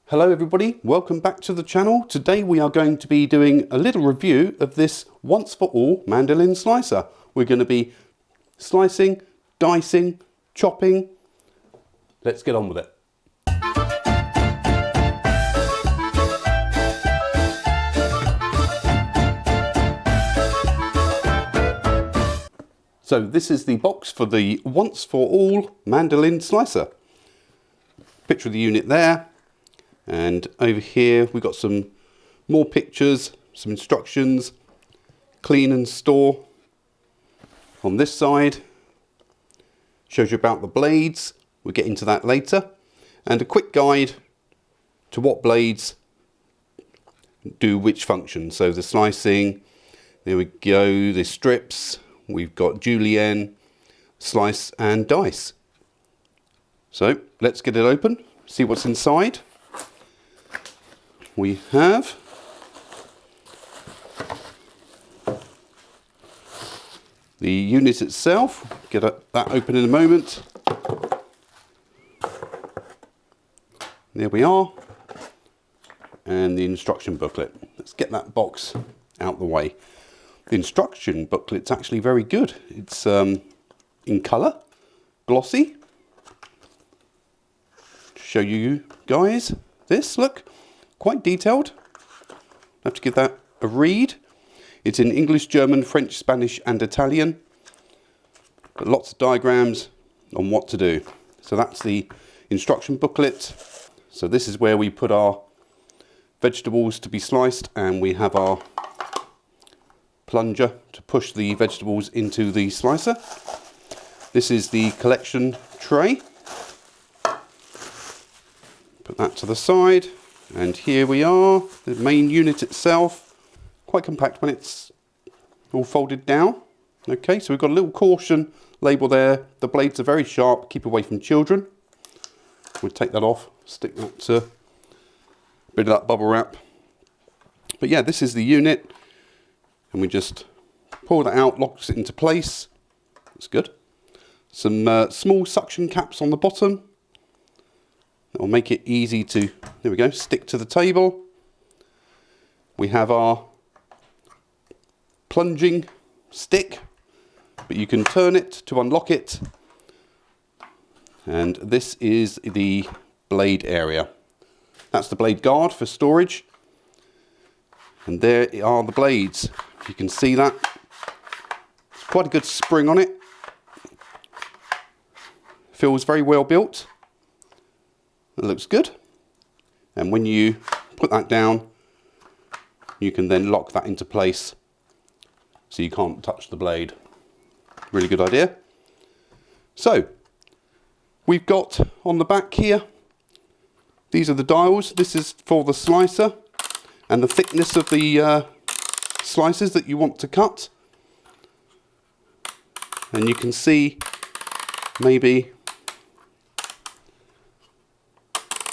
Hello everybody, welcome back to the channel. Today we are going to be doing a little review of this once for all Mandoline slicer. We're going to be slicing, dicing, chopping. Let's get on with it. So this is the box for the once for all Mandoline slicer. Picture of the unit there. And over here we've got some more pictures, some instructions, clean and store. On this side shows you about the blades, we'll get into that later, and a quick guide to what blades do which function. So the slicing, there we go, the strips, we've got julienne, slice and dice. So let's get it open, see what's inside. We have the unit itself, get that open in a moment. There we are, and the instruction booklet. Let's get that box out the way. The instruction booklet's actually very good. It's in colour, glossy. Show you guys this, look. Quite detailed. I have to give that a read. It's in English, German, French, Spanish and Italian. But lots of diagrams on what to do. So that's the instruction booklet. So this is where we put our vegetables to be sliced, and we have our plunger to push the vegetables into the slicer. This is the collection tray. Put that to the side. And here we are, the main unit itself, quite compact when it's all folded down. Okay, so we've got a little caution label there. The blades are very sharp, keep away from children. We'll take that off, stick that to a bit of that bubble wrap. But yeah, this is the unit, and we just pull that out, locks it into place. That's good. Some small suction caps on the bottom. That'll make it easy to, there we go, stick to the table. We have our plunging stick, but you can turn it to unlock it. And this is the blade area. That's the blade guard for storage. And there are the blades. If you can see that. It's quite a good spring on it. Feels very well built. It looks good, and when you put that down, you can then lock that into place so you can't touch the blade. Really good idea. So we've got on the back here, these are the dials. This is for the slicer and the thickness of the slices that you want to cut, and you can see maybe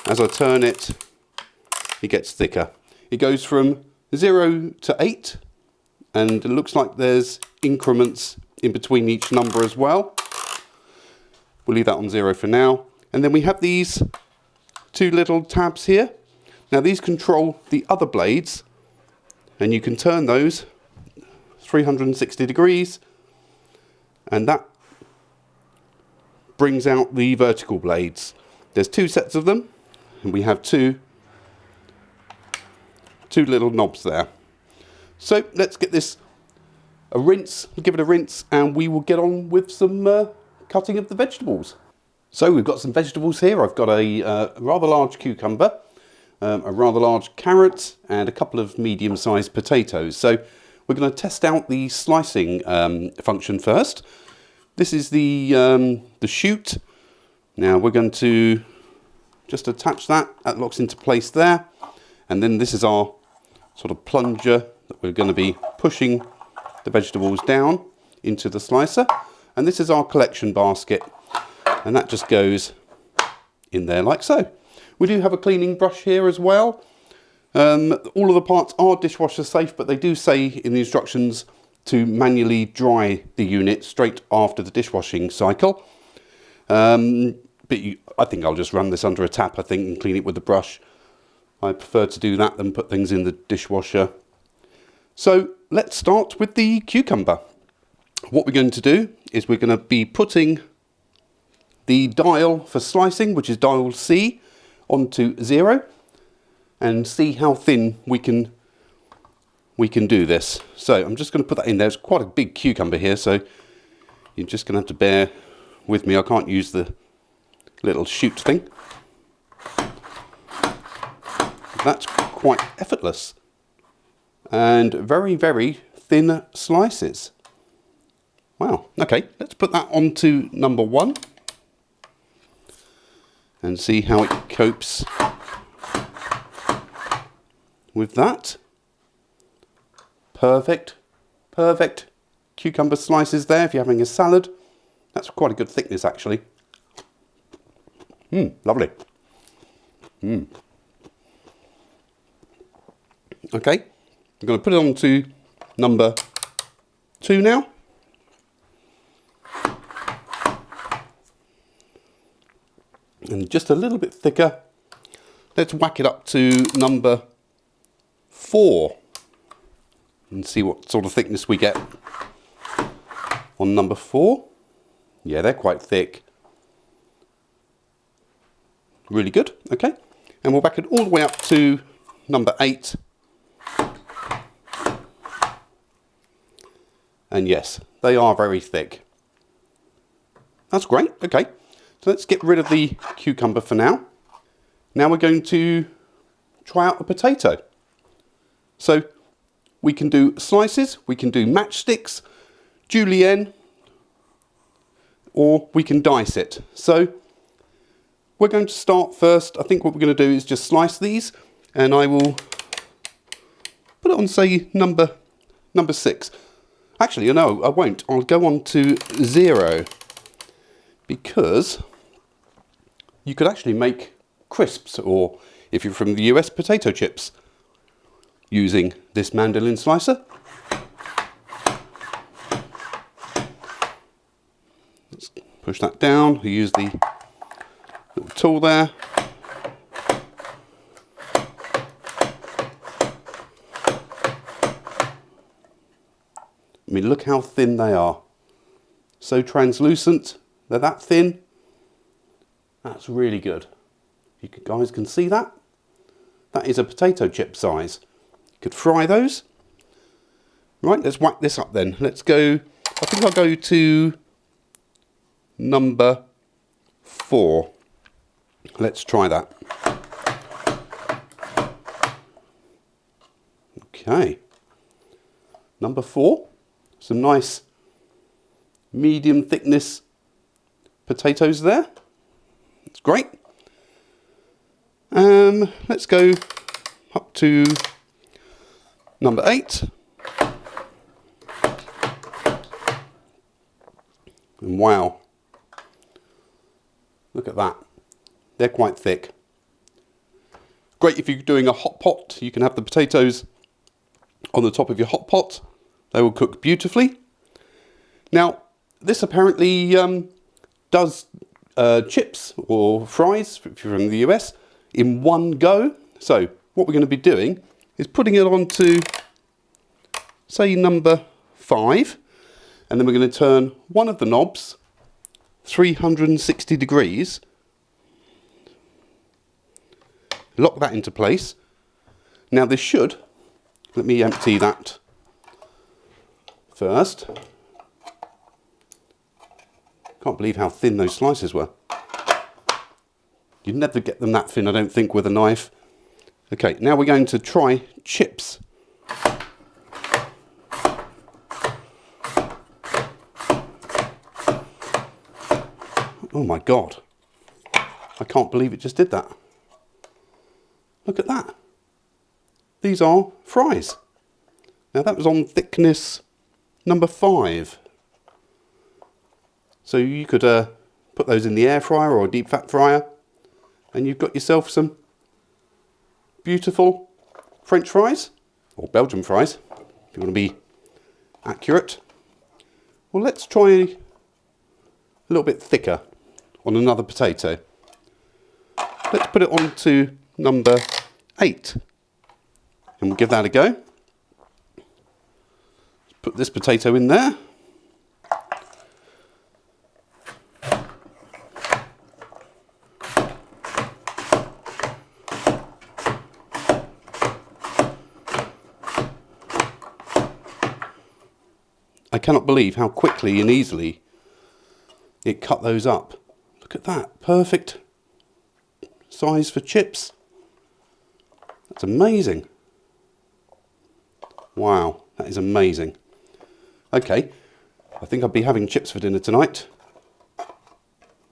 as I turn it, it gets thicker. It goes from 0 to 8, and it looks like there's increments in between each number as well. We'll leave that on 0 for now. And then we have these two little tabs here. Now these control the other blades, and you can turn those 360 degrees, and that brings out the vertical blades. There's two sets of them. And we have two little knobs there. So let's get this a rinse, give it a rinse, and we will get on with some cutting of the vegetables. So we've got some vegetables here. I've got a rather large cucumber, a rather large carrot, and a couple of medium-sized potatoes. So we're going to test out the slicing function first. This is the chute. Now we're going to just attach that locks into place there, and then this is our sort of plunger that we're going to be pushing the vegetables down into the slicer, and this is our collection basket, and that just goes in there like so. We do have a cleaning brush here as well. All of the parts are dishwasher safe, but they do say in the instructions to manually dry the unit straight after the dishwashing cycle. But I think I'll just run this under a tap, I think, and clean it with the brush. I prefer to do that than put things in the dishwasher. So let's start with the cucumber. What we're going to do is we're going to be putting the dial for slicing, which is dial C, onto 0 and see how thin we can do this. So I'm just going to put that in there. It's quite a big cucumber here, so you're just going to have to bear with me. I can't use the little shoot thing. That's quite effortless. And very, very thin slices. Wow, okay, let's put that onto number 1 and see how it copes with that. Perfect, perfect cucumber slices there if you're having a salad. That's quite a good thickness actually. Lovely. Okay, I'm going to put it on to number 2 now. And just a little bit thicker. Let's whack it up to number 4 and see what sort of thickness we get on number 4. Yeah, they're quite thick. Really good. Okay, and we'll whack it all the way up to number 8. And yes, they are very thick. That's great. Okay, so let's get rid of the cucumber for now. Now we're going to try out the potato. So we can do slices, we can do matchsticks, julienne, or we can dice it. So we're going to start first. I think what we're going to do is just slice these, and I will put it on, say, number 6. Actually, no, I won't. I'll go on to 0 because you could actually make crisps, or if you're from the US, potato chips, using this Mandoline slicer. Let's push that down. We use the little tool there. I mean, look how thin they are. So translucent. They're that thin. That's really good. You guys can see that. That is a potato chip size. You could fry those. Right, let's whack this up then. Let's go, I think I'll go to number 4. Let's try that. Okay. Number 4. Some nice medium thickness potatoes there. That's great. Let's go up to number 8. And wow. Look at that. They're quite thick. Great if you're doing a hot pot. You can have the potatoes on the top of your hot pot. They will cook beautifully. Now, this apparently does chips or fries, if you're from the US, in one go. So what we're going to be doing is putting it onto, say, number 5. And then we're going to turn one of the knobs 360 degrees. Lock that into place. Now this should, let me empty that first. Can't believe how thin those slices were. You'd never get them that thin, I don't think, with a knife. Okay, now we're going to try chips. Oh my God. I can't believe it just did that. Look at that. These are fries. Now that was on thickness number 5. So you could put those in the air fryer or a deep fat fryer, and you've got yourself some beautiful French fries, or Belgian fries, if you want to be accurate. Well, let's try a little bit thicker on another potato. Let's put it on to number 8. And we'll give that a go. Put this potato in there. I cannot believe how quickly and easily it cut those up. Look at that, perfect size for chips. That's amazing. Wow, that is amazing. Okay, I think I'll be having chips for dinner tonight.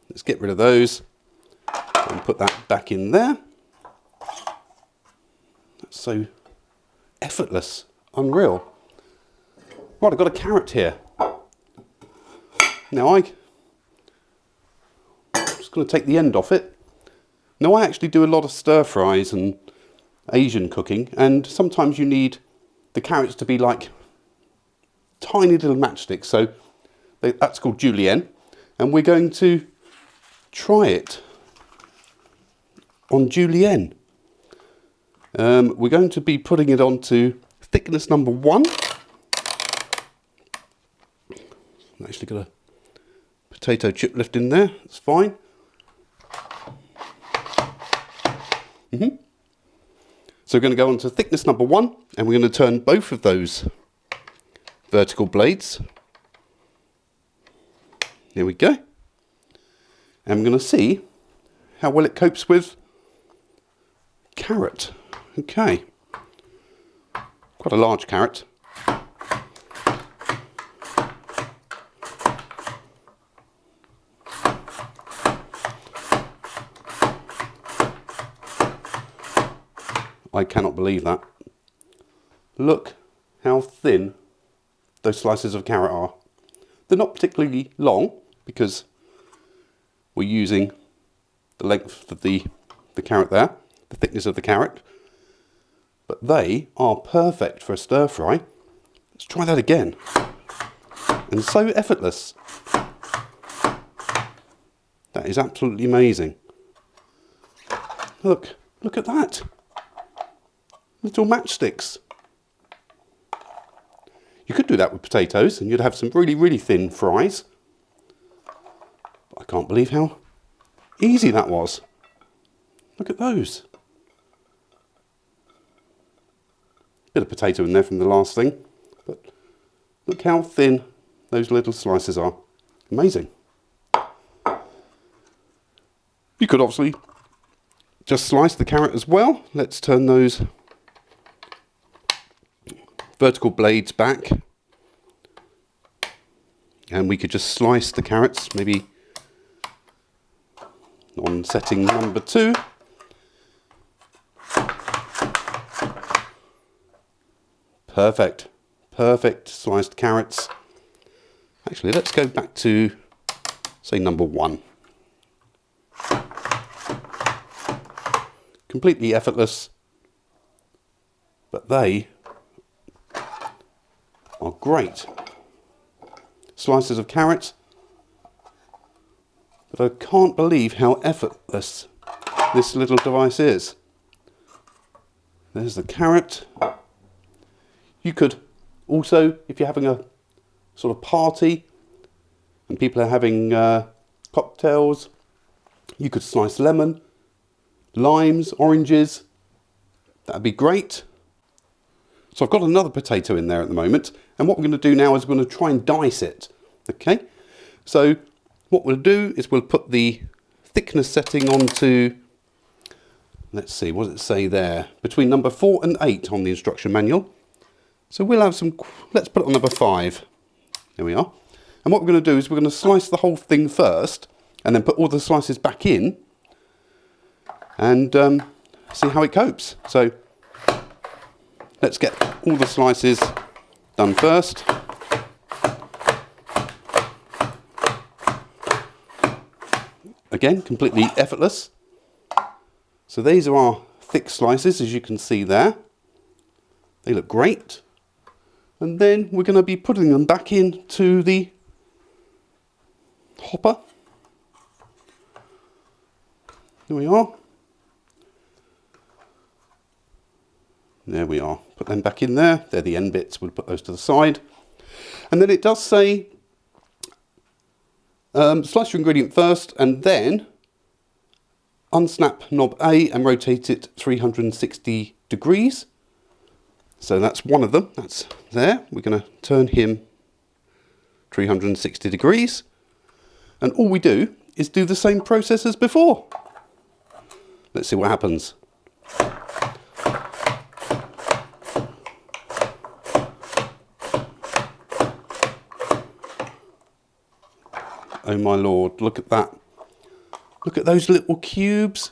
Let's get rid of those and put that back in there. That's so effortless, unreal. Right, I've got a carrot here. Now I'm just going to take the end off it. Now I actually do a lot of stir fries and Asian cooking, and sometimes you need the carrots to be like tiny little matchsticks. So that's called julienne, and we're going to try it on julienne. We're going to be putting it onto thickness number 1. I've actually got a potato chip left in there, it's fine. So we're going to go on to thickness number 1, and we're going to turn both of those vertical blades. Here we go. And we're going to see how well it copes with carrot. Okay. Quite a large carrot. I cannot believe that. Look how thin those slices of carrot are. They're not particularly long because we're using the length of the carrot there, the thickness of the carrot. But they are perfect for a stir fry. Let's try that again. And so effortless. That is absolutely amazing. Look at that. Little matchsticks. You could do that with potatoes and you'd have some really, really thin fries. But I can't believe how easy that was. Look at those. Bit of potato in there from the last thing, but look how thin those little slices are. Amazing. You could obviously just slice the carrot as well. Let's turn those vertical blades back, and we could just slice the carrots, maybe on setting number 2. Perfect sliced carrots. Actually, let's go back to, say, number 1. Completely effortless, but they are great. Slices of carrot, but I can't believe how effortless this little device is. There's the carrot. You could also, if you're having a sort of party and people are having cocktails, you could slice lemon, limes, oranges. That'd be great. So I've got another potato in there at the moment, and what we're going to do now is we're going to try and dice it. Okay, so what we'll do is we'll put the thickness setting onto, let's see, what does it say there? Between number 4 and 8 on the instruction manual. So we'll have some, let's put it on number 5. There we are. And what we're going to do is we're going to slice the whole thing first, and then put all the slices back in, and see how it copes. So let's get all the slices done first. Again, completely effortless. So these are our thick slices, as you can see there. They look great. And then we're going to be putting them back into the hopper. Here we are. There we are. Put them back in there. They're the end bits. We'll put those to the side. And then it does say slice your ingredient first and then unsnap knob A and rotate it 360 degrees. So that's one of them. That's there. We're going to turn him 360 degrees. And all we do is do the same process as before. Let's see what happens. Oh my lord, look at that. Look at those little cubes.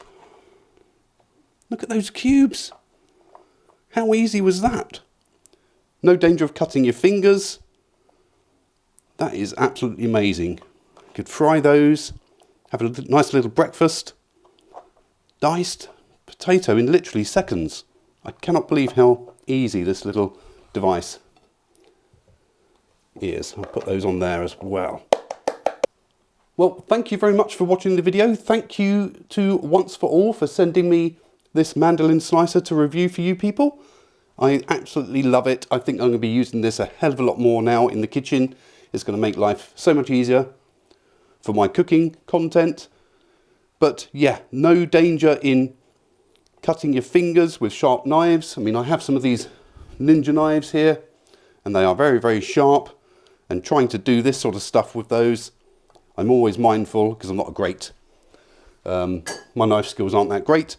Look at those cubes. How easy was that? No danger of cutting your fingers. That is absolutely amazing. You could fry those, have a nice little breakfast. Diced potato in literally seconds. I cannot believe how easy this little device is. I'll put those on there as well. Well, thank you very much for watching the video. Thank you to Once For All for sending me this Mandoline slicer to review for you people. I absolutely love it. I think I'm going to be using this a hell of a lot more now in the kitchen. It's going to make life so much easier for my cooking content. But yeah, no danger in cutting your fingers with sharp knives. I mean, I have some of these ninja knives here and they are very, very sharp, and trying to do this sort of stuff with those, I'm always mindful because I'm not a great, my knife skills aren't that great,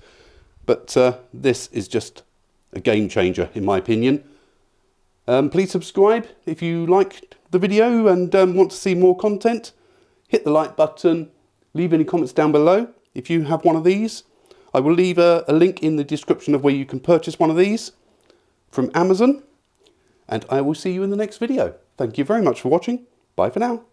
but this is just a game changer in my opinion. Please subscribe if you liked the video and want to see more content. Hit the like button, leave any comments down below if you have one of these. I will leave a link in the description of where you can purchase one of these from Amazon, and I will see you in the next video. Thank you very much for watching. Bye for now.